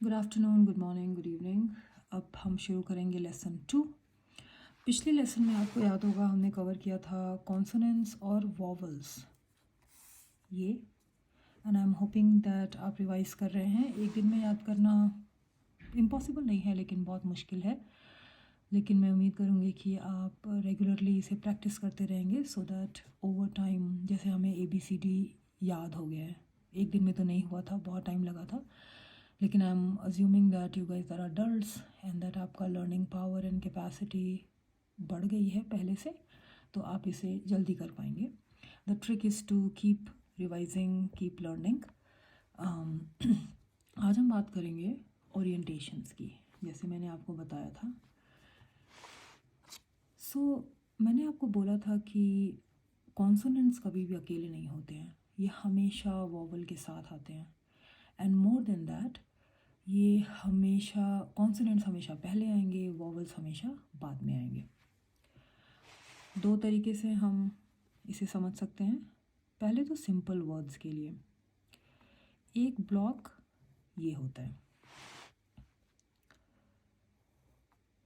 Good afternoon, good morning, good evening. अब हम शुरू करेंगे लेसन 2। पिछले लेसन में आपको याद होगा हमने कवर किया था कॉन्सोनेंट्स और वॉवल्स ये, and I am hoping that आप रिवाइज कर रहे हैं। एक दिन में याद करना इम्पॉसिबल नहीं है, लेकिन बहुत मुश्किल है। लेकिन मैं उम्मीद करूँगी कि आप रेगुलरली इसे प्रैक्टिस करते रहेंगे सो दैट ओवर टाइम, जैसे हमें ABCD याद हो गया है, एक दिन में तो नहीं हुआ था, बहुत टाइम लगा था। लेकिन I am assuming that you guys are adults and that आपका लर्निंग पावर एंड कैपेसिटी बढ़ गई है पहले से, तो आप इसे जल्दी कर पाएंगे। The trick is to keep revising, keep learning. आज हम बात करेंगे ओरिएंटेशंस की, जैसे मैंने आपको बताया था। मैंने आपको बोला था कि कॉन्सोनेंट्स कभी भी अकेले नहीं होते हैं, ये हमेशा वॉवल के साथ आते हैं। एंड मोर देन दैट, ये हमेशा कॉन्सोनेंट्स हमेशा पहले आएंगे, वॉवल्स हमेशा बाद में आएंगे। दो तरीके से हम इसे समझ सकते हैं। पहले तो सिंपल वर्ड्स के लिए एक ब्लॉक ये होता है,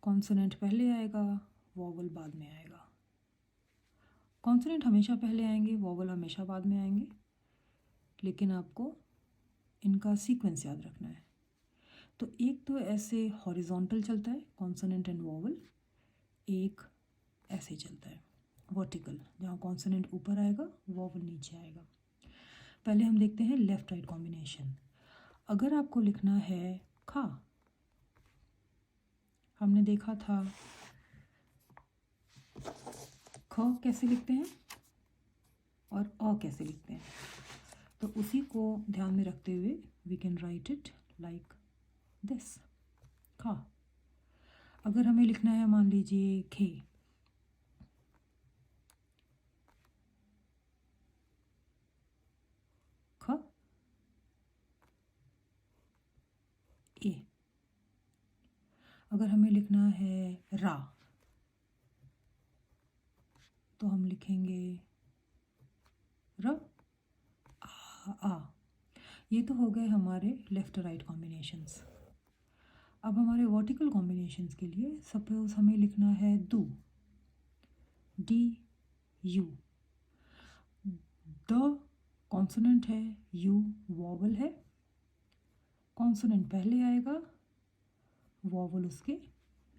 कॉन्सोनेंट पहले आएगा, वॉवल बाद में आएगा। कॉन्सोनेंट हमेशा पहले आएंगे, वॉवल हमेशा बाद में आएंगे, लेकिन आपको इनका सीक्वेंस याद रखना है। तो एक तो ऐसे हॉरिजॉन्टल चलता है कॉन्सोनेंट एंड वॉवल, एक ऐसे चलता है वर्टिकल, जहाँ कॉन्सोनेंट ऊपर आएगा, वॉवल नीचे आएगा। पहले हम देखते हैं लेफ्ट राइट कॉम्बिनेशन। अगर आपको लिखना है खा, हमने देखा था ख कैसे लिखते हैं और अ कैसे लिखते हैं, तो उसी को ध्यान में रखते हुए we can write it like this, खा। अगर हमें लिखना है मान लीजिए खे, ख ए। अगर हमें लिखना है रा, तो हम लिखेंगे र आ। ये तो हो गए हमारे लेफ़्ट राइट कॉम्बिनेशंस। अब हमारे वर्टिकल कॉम्बिनेशंस के लिए सपोज हमें लिखना है दू, डी यू। द कॉन्सोनेंट है, यू वॉवल है, कॉन्सोनेंट पहले आएगा, वॉवल उसके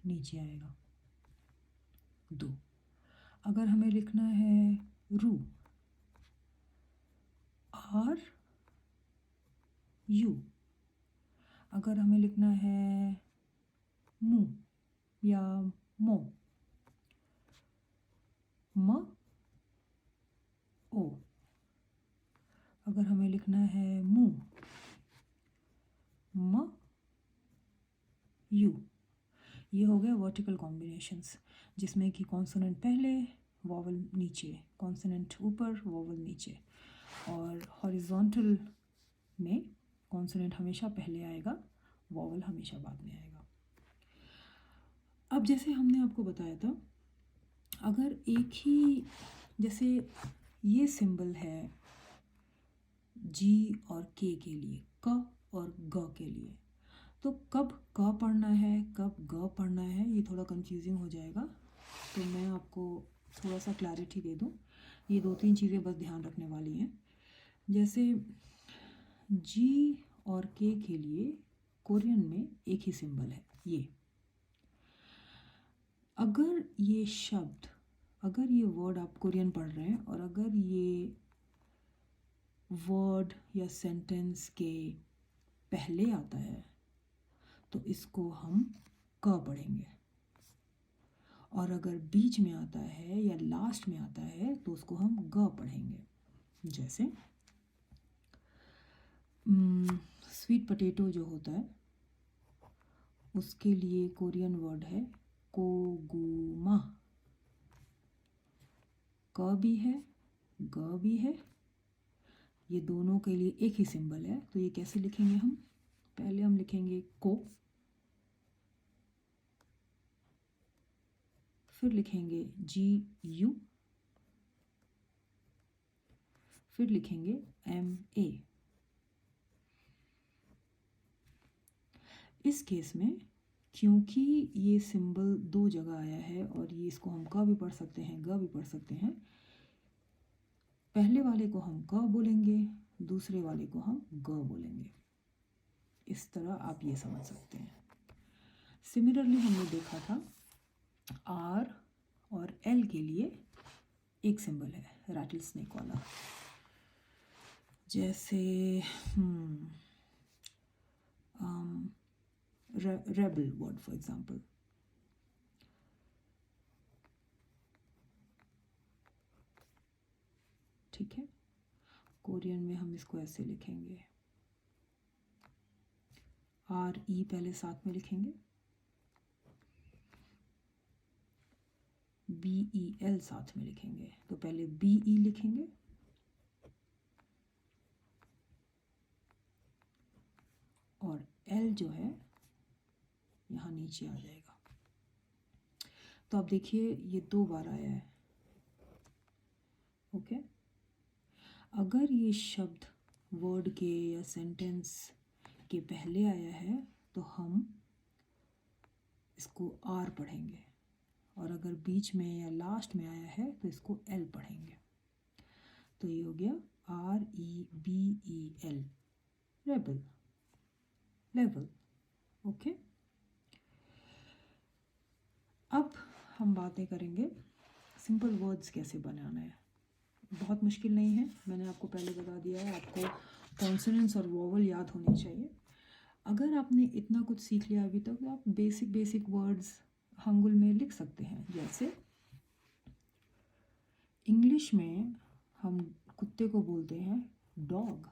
नीचे आएगा, दो। अगर हमें लिखना है रू, आर यू। अगर हमें लिखना है मू या मो, म ओ। अगर हमें लिखना है मू, म यू। ये हो गए वर्टिकल कॉम्बिनेशंस, जिसमें कि कॉन्सोनेंट पहले, वॉवल नीचे, कॉन्सोनेंट ऊपर, वॉवल नीचे। और हॉरिजॉन्टल में कॉन्सोनेंट हमेशा पहले आएगा, वॉवल हमेशा बाद में आएगा। अब जैसे हमने आपको बताया था, अगर एक ही, जैसे ये सिंबल है जी और के लिए, क और ग के लिए, तो कब क पढ़ना है, कब ग पढ़ना है, ये थोड़ा कंफ्यूजिंग हो जाएगा। तो मैं आपको थोड़ा सा क्लैरिटी दे दूँ। ये दो तीन चीज़ें बस ध्यान रखने वाली हैं। जैसे जी और के लिए कोरियन में एक ही सिंबल है ये। अगर ये शब्द, अगर ये वर्ड आप कोरियन पढ़ रहे हैं और अगर ये वर्ड या सेंटेंस के पहले आता है, तो इसको हम क पढ़ेंगे, और अगर बीच में आता है या लास्ट में आता है तो उसको हम ग पढ़ेंगे। जैसे स्वीट पोटैटो जो होता है, उसके लिए कोरियन वर्ड है कोगुमा। क भी है, ग भी है, ये दोनों के लिए एक ही सिंबल है। तो ये कैसे लिखेंगे हम? पहले हम लिखेंगे को, फिर लिखेंगे GU, फिर लिखेंगे MA। इस केस में क्योंकि ये सिंबल दो जगह आया है और ये इसको हम क भी पढ़ सकते हैं, ग भी पढ़ सकते हैं, पहले वाले को हम क बोलेंगे, दूसरे वाले को हम ग बोलेंगे। इस तरह आप ये समझ सकते हैं। सिमिलरली हमने देखा था आर और एल के लिए एक सिंबल है रैटल स्नेक वाला, जैसे रेबल वर्ड फॉर एग्जाम्पल। ठीक है, कोरियन में हम इसको ऐसे लिखेंगे, आर ई पहले साथ में लिखेंगे, बी ई एल साथ में लिखेंगे। तो पहले बी ई लिखेंगे, और एल जो है यहाँ नीचे आ जाएगा। तो आप देखिए ये दो बार आया है। ओके, अगर ये शब्द वर्ड के या सेंटेंस के पहले आया है तो हम इसको आर पढ़ेंगे, और अगर बीच में या लास्ट में आया है तो इसको एल पढ़ेंगे। तो ये हो गया R E B E L, rebel, level. Okay, अब हम बातें करेंगे सिंपल वर्ड्स कैसे बनाना है। बहुत मुश्किल नहीं है, मैंने आपको पहले बता दिया है, आपको कॉन्सोनेंट्स और वोवल याद होने चाहिए। अगर आपने इतना कुछ सीख लिया अभी तक तो आप बेसिक वर्ड्स हंगुल में लिख सकते हैं। जैसे इंग्लिश में हम कुत्ते को बोलते हैं डॉग,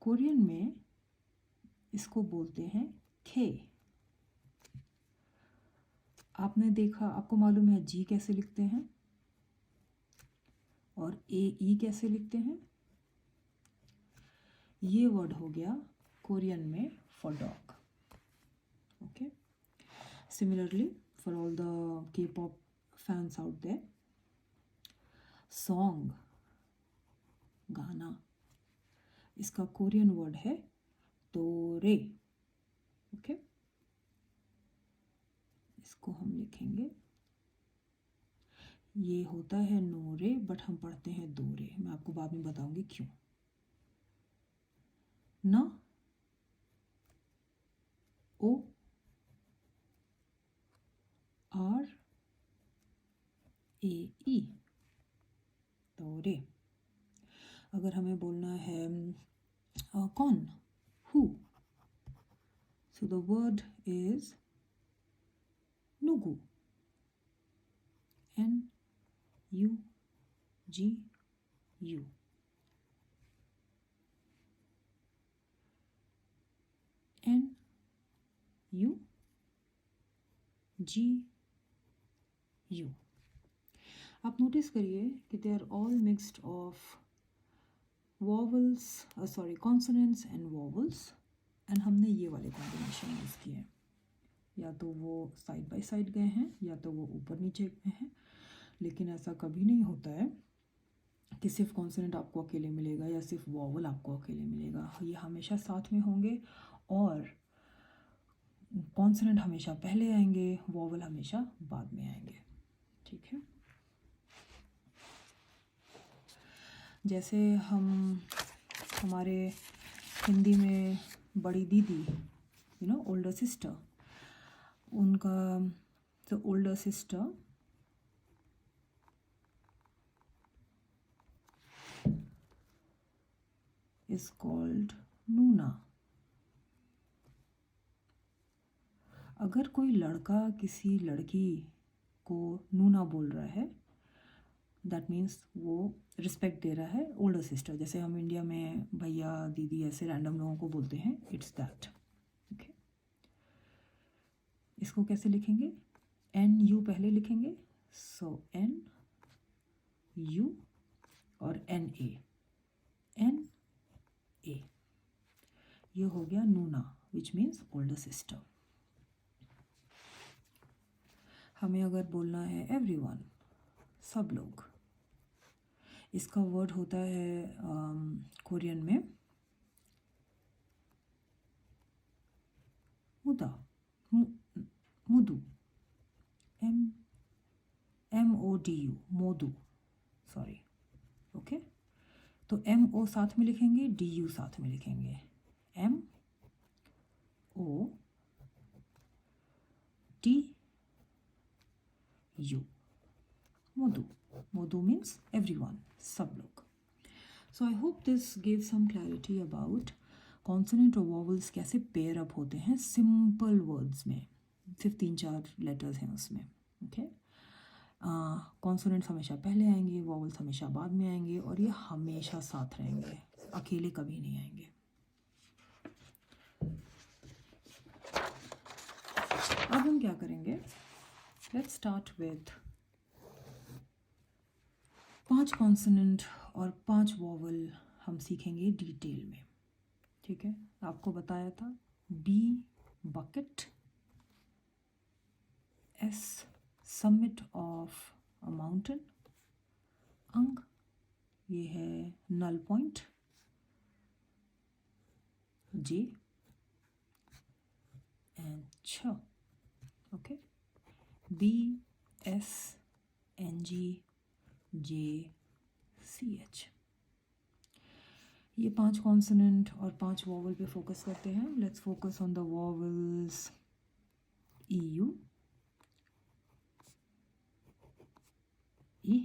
कोरियन में इसको बोलते हैं खे। आपने देखा, आपको मालूम है जी कैसे लिखते हैं और ए ई कैसे लिखते हैं। ये वर्ड हो गया कोरियन में for dog. Okay, similarly for all the K pop fans out there, song, गाना, इसका कोरियन वर्ड है तोरे। ओके, इसको हम लिखेंगे, ये होता है नोरे बट हम पढ़ते हैं दोरे। मैं आपको बाद में बताऊंगी क्यों। न ओ आर ए ई, तोरे। अगर हमें बोलना है कौन, who, so the word is नुगु, N U G U. N U G U. आप नोटिस करिए कि they are all mixed of vowels, consonants and vowels, and हमने ये वाले कॉम्बिनेशन यूज़ किए हैं। या तो वो साइड बाय साइड गए हैं या तो वो ऊपर नीचे गए हैं, लेकिन ऐसा कभी नहीं होता है कि सिर्फ कॉन्सोनेंट आपको अकेले मिलेगा या सिर्फ वॉवल आपको अकेले मिलेगा। ये हमेशा साथ में होंगे और कॉन्सोनेंट हमेशा पहले आएंगे, वॉवल हमेशा बाद में आएंगे। ठीक है, जैसे हमारे हिंदी में बड़ी दीदी, ओल्डर सिस्टर, उनका तो ओल्डर सिस्टर is called नूना। अगर कोई लड़का किसी लड़की को नूना बोल रहा है, दैट मीन्स वो रिस्पेक्ट दे रहा है ओल्डर सिस्टर। जैसे हम इंडिया में भैया दीदी ऐसे रैंडम लोगों को बोलते हैं, इट्स दैट। ओके, इसको कैसे लिखेंगे, एन यू पहले लिखेंगे, सो एन यू और एन ए, ये हो गया नूना विच मीन्स ओल्डर सिस्टर। हमें अगर बोलना है एवरीवन, सब लोग, इसका वर्ड होता है कोरियन में मुदा, मुदु, MODU, मोदू, सॉरी, ओके। तो MO साथ में लिखेंगे, DU साथ में लिखेंगे, MODU, मोदू। मोदू मीन्स एवरीवन, सब लोग। So I hope this give some clarity about consonant और वॉवल्स कैसे पेयर अप होते हैं सिंपल वर्ड्स में। सिर्फ 3-4 लेटर्स हैं उसमें, ओके। कॉन्सोनेंट्स हमेशा पहले आएंगे, वॉवल्स हमेशा बाद में आएंगे, और ये हमेशा साथ रहेंगे, अकेले कभी नहीं आएंगे। अब हम क्या करेंगे, लेट्स स्टार्ट विथ 5 कॉन्सोनेंट और 5 वॉवल हम सीखेंगे डिटेल में, ठीक है। आपको बताया था B bucket, S summit of a mountain, अंग ये है नल पॉइंट, J एंड छ, okay. B S N G J C H। ये 5 कॉन्सोनेंट और 5 वॉवल पे फोकस करते हैं। Let's focus on the vowels EU, E,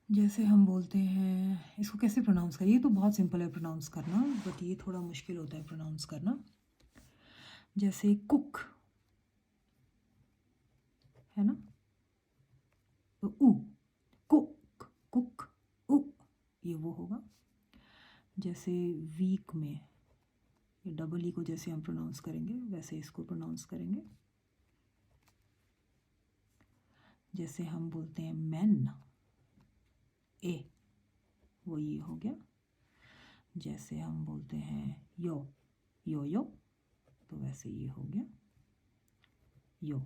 जैसे हम बोलते हैं, इसको कैसे प्रोनाउंस करें, ये तो बहुत सिंपल है प्रोनाउंस करना, बट ये थोड़ा मुश्किल होता है प्रोनाउंस करना। जैसे कुक है ना, तो उ, कुक, कुक, उ, ये वो होगा। जैसे वीक में ये डबल ई को जैसे हम प्रोनाउंस करेंगे वैसे इसको प्रोनाउंस करेंगे। जैसे हम बोलते हैं मैन, ए, वो ये हो गया। जैसे हम बोलते हैं यो, यो, तो वैसे ये हो गया यो।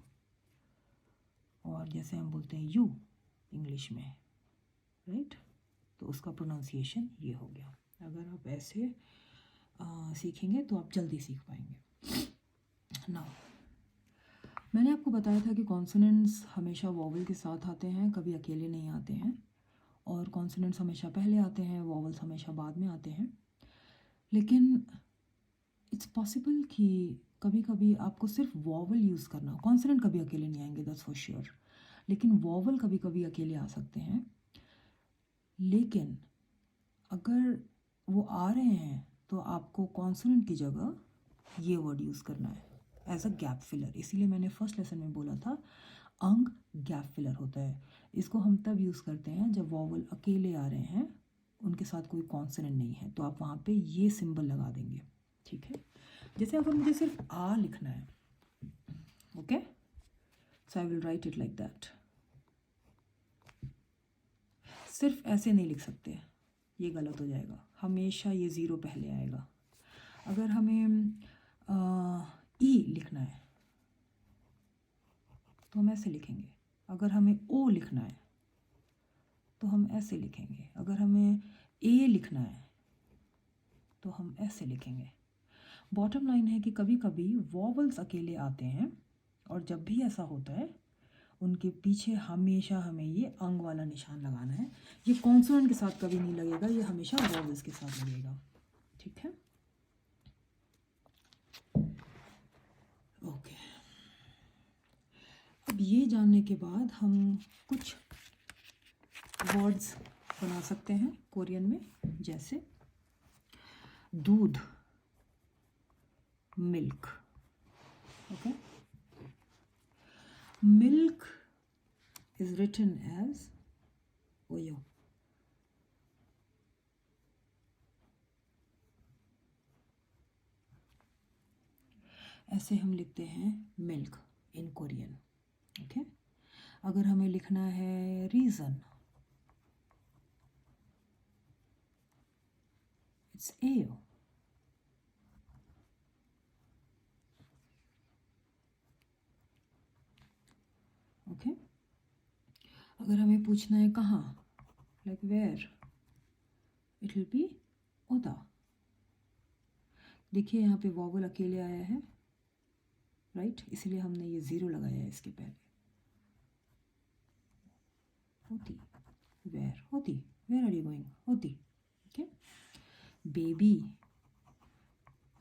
और जैसे हम बोलते हैं यू इंग्लिश में, राइट, तो उसका प्रोनाउंसिएशन ये हो गया। अगर आप ऐसे सीखेंगे तो आप जल्दी सीख पाएंगे। नाउ मैंने आपको बताया था कि कॉन्सोनेंट्स हमेशा वॉवल के साथ आते हैं, कभी अकेले नहीं आते हैं, और कॉन्सोनेंट्स हमेशा पहले आते हैं, वॉवल्स हमेशा बाद में आते हैं। लेकिन इट्स पॉसिबल कि कभी कभी आपको सिर्फ वॉवल यूज़ करना, कॉन्सोनेंट कभी अकेले नहीं आएंगे, दैट्स फॉर श्योर, लेकिन वॉवल कभी कभी अकेले आ सकते हैं। लेकिन अगर वो आ रहे हैं तो आपको कॉन्सोनेंट की जगह ये वर्ड यूज़ करना है एज अ गैप फिलर। इसीलिए मैंने फर्स्ट लेसन में बोला था अंग गैप फिलर होता है। इसको हम तब यूज़ करते हैं जब वॉवल अकेले आ रहे हैं, उनके साथ कोई कॉन्सोनेंट नहीं है, तो आप वहाँ पे ये सिंबल लगा देंगे, ठीक है। जैसे अगर मुझे सिर्फ आ लिखना है, okay, so I will write it like that. सिर्फ ऐसे नहीं लिख सकते, ये गलत हो जाएगा, हमेशा ये ज़ीरो पहले आएगा। अगर हमें ई लिखना है तो हम ऐसे लिखेंगे, अगर हमें ओ लिखना है तो हम ऐसे लिखेंगे, अगर हमें ए लिखना है तो हम ऐसे लिखेंगे। बॉटम लाइन है कि कभी कभी वॉवल्स अकेले आते हैं, और जब भी ऐसा होता है उनके पीछे हमेशा हमें ये अंग वाला निशान लगाना है। ये कॉन्सोनेंट के साथ कभी नहीं लगेगा, ये हमेशा वॉवल्स के साथ लगेगा, ठीक है। ओके, अब ये जानने के बाद हम कुछ वर्ड्स बना सकते हैं कोरियन में, जैसे दूध, milk, okay. Milk is written as OYO, ऐसे हम लिखते हैं मिल्क इन कोरियन, ओके। अगर हमें लिखना है रीज़न, इट्स एयो। ओके। अगर हमें पूछना है कहाँ, like where, it will be ओदा। देखिए यहाँ पे वॉवल अकेले आया है, राइट, इसलिए हमने ये ज़ीरो लगाया है इसके पहले। होती, वेयर, होती, वेयर आर यू गोइंग, होती, ओके। बेबी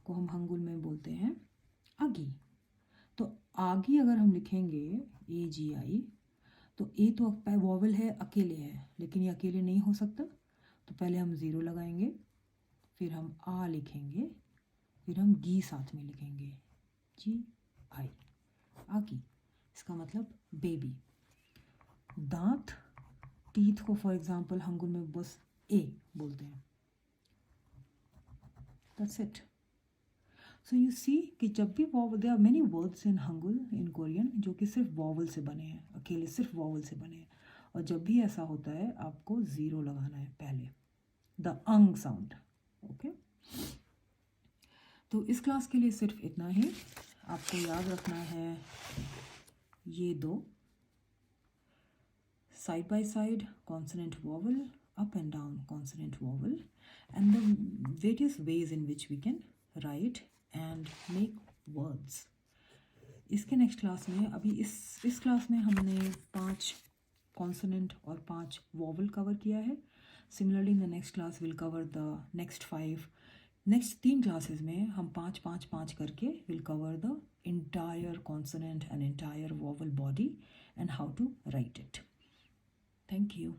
को हम हंगुल में बोलते हैं आगी। तो आगी अगर हम लिखेंगे AGI, तो ए तो वॉवल है, अकेले है, लेकिन ये अकेले नहीं हो सकता, तो पहले हम ज़ीरो लगाएंगे, फिर हम आ लिखेंगे, फिर हम गी साथ में लिखेंगे, GI, आगी। इसका मतलब बेबी। दांत, टीथ को फॉर एग्जांपल हंगुल में बस ए बोलते हैं, that's it. So you see कि जब भी vowel, there are many words in Hangul, in Korean, जो कि सिर्फ वॉवल से बने हैं, अकेले सिर्फ वॉवल से बने हैं, और जब भी ऐसा होता है आपको ज़ीरो लगाना है पहले, द अंग साउंड, ओके। तो इस क्लास के लिए सिर्फ इतना ही। आपको याद रखना है ये दो, side by side consonant vowel, up and down consonant vowel, and the various ways in which we can write and make words. इसके नेक्स्ट क्लास में, अभी इस क्लास में हमने 5 कॉन्सोनेंट और 5 वॉवल कवर किया है। Similarly in the next class will cover the next 5। Next 3 classes में हम 5 करके will cover the entire consonant and entire vowel body and how to write it. Thank you.